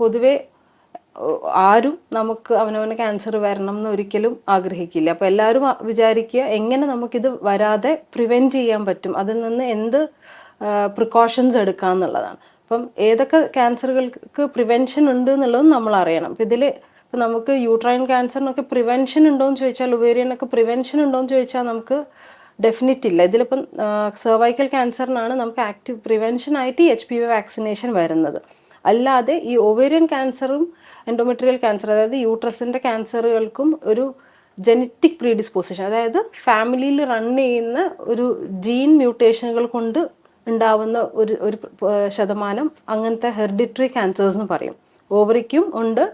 പൊതുവേ ആരും നമുക്ക് അവനവന് ക്യാൻസർ വരണം എന്ന് ഒരിക്കലും ആഗ്രഹിക്കില്ല. അപ്പോൾ എല്ലാവരും വിചാരിക്കുക എങ്ങനെ നമുക്കിത് വരാതെ പ്രിവെൻറ്റ് ചെയ്യാൻ പറ്റും, അതിൽ നിന്ന് എന്ത് പ്രിക്കോഷൻസ് എടുക്കുക എന്നുള്ളതാണ്. അപ്പം ഏതൊക്കെ ക്യാൻസറുകൾക്ക് പ്രിവെൻഷൻ ഉണ്ട് എന്നുള്ളതും നമ്മൾ അറിയണം. അപ്പം ഇതിൽ ഇപ്പം നമുക്ക് യൂട്രൈൻ ക്യാൻസറിനൊക്കെ പ്രിവെൻഷൻ ഉണ്ടോയെന്ന് ചോദിച്ചാൽ, ഒവേറിയനൊക്കെ പ്രിവെൻഷൻ ഉണ്ടോയെന്ന് ചോദിച്ചാൽ നമുക്ക് ഡെഫിനറ്റ് ഇല്ല. ഇതിലിപ്പം സെർവൈക്കൽ ക്യാൻസറിനാണ് നമുക്ക് ആക്റ്റീവ് പ്രിവെൻഷനായിട്ട് HPV വാക്സിനേഷൻ വരുന്നത്. അല്ലാതെ ഈ ഒവേറിയൻ ക്യാൻസറും എൻഡോമെട്രിയൽ ക്യാൻസർ, അതായത് യൂട്രസിൻ്റെ ക്യാൻസറുകൾക്കും ഒരു ജനറ്റിക് പ്രീഡിസ്പോസിഷൻ, അതായത് ഫാമിലിയിൽ റൺ ചെയ്യുന്ന ഒരു ജീൻ മ്യൂട്ടേഷനുകൾ കൊണ്ട് ഉണ്ടാവുന്ന ഒരു ശതമാനം അങ്ങനത്തെ ഹെറിഡിറ്ററി ക്യാൻസേഴ്സ് എന്ന് പറയും. ഓവറിക്കും ഉണ്ട്,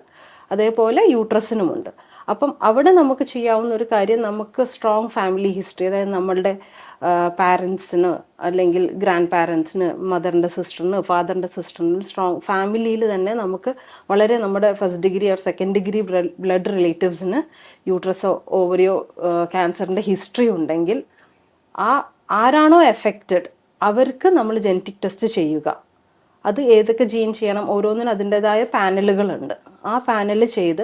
അതേപോലെ യൂട്രസിനുമുണ്ട്. അപ്പം അവിടെ നമുക്ക് ചെയ്യാവുന്ന ഒരു കാര്യം, നമുക്ക് സ്ട്രോങ് ഫാമിലി ഹിസ്റ്ററി, അതായത് നമ്മളുടെ പാരൻസിന് അല്ലെങ്കിൽ ഗ്രാൻഡ് പാരൻസിന്, മദറിൻ്റെ സിസ്റ്ററിന്, ഫാദറിൻ്റെ സിസ്റ്ററിന്, സ്ട്രോങ് ഫാമിലിയിൽ തന്നെ നമുക്ക് വളരെ നമ്മുടെ first degree or second degree blood റിലേറ്റീവ്സിന് യൂട്രസോ ഓവറിയോ ക്യാൻസറിൻ്റെ ഹിസ്റ്ററി ഉണ്ടെങ്കിൽ ആരാണോ എഫക്റ്റഡ് അവർക്ക് നമ്മൾ ജനറ്റിക് ടെസ്റ്റ് ചെയ്യുക. അത് ഏതൊക്കെ ജീൻ ചെയ്യണം, ഓരോന്നിനും അതിൻ്റെതായ പാനലുകളുണ്ട്. ആ പാനൽ ചെയ്ത്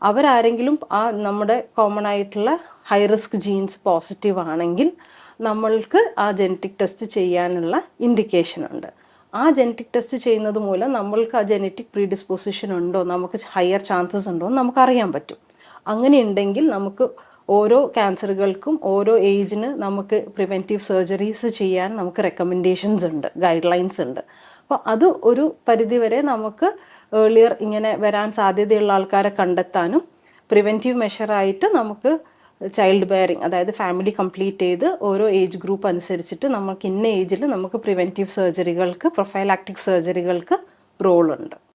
അവരാരെങ്കിലും നമ്മുടെ കോമൺ ആയിട്ടുള്ള ഹൈ റിസ്ക് ജീൻസ് പോസിറ്റീവ് ആണെങ്കിൽ നമ്മൾക്ക് ആ ജനറ്റിക് ടെസ്റ്റ് ചെയ്യാനുള്ള ഇൻഡിക്കേഷൻ ഉണ്ട്. ആ ജനറ്റിക് ടെസ്റ്റ് ചെയ്യുന്നത് മൂലം നമ്മൾക്ക് ആ ജനറ്റിക് പ്രീഡിസ്പോസിഷൻ ഉണ്ടോ, നമുക്ക് ഹയർ ചാൻസസ് ഉണ്ടോ എന്ന് നമുക്കറിയാൻ പറ്റും. അങ്ങനെ ഉണ്ടെങ്കിൽ നമുക്ക് ഓരോ ക്യാൻസറുകൾക്കും ഓരോ ഏജിന് നമുക്ക് പ്രിവെൻറ്റീവ് സർജറീസ് ചെയ്യാൻ നമുക്ക് റെക്കമെൻഡേഷൻസ് ഉണ്ട്, ഗൈഡ് ലൈൻസ് ഉണ്ട്. അപ്പോൾ അത് ഒരു പരിധിവരെ നമുക്ക് ഏർലിയർ ഇങ്ങനെ വരാൻ സാധ്യതയുള്ള ആൾക്കാരെ കണ്ടെത്താനും പ്രിവെൻറ്റീവ് മെഷറായിട്ട് നമുക്ക് ചൈൽഡ് ബെയറിങ്, അതായത് ഫാമിലി കംപ്ലീറ്റ് ചെയ്ത് ഓരോ ഏജ് ഗ്രൂപ്പ് അനുസരിച്ചിട്ട് നമുക്ക് ഇന്ന ഏജിൽ നമുക്ക് പ്രിവെൻറ്റീവ് സർജറികൾക്ക്, പ്രൊഫൈലാക്റ്റിക് സർജറികൾക്ക് റോളുണ്ട്.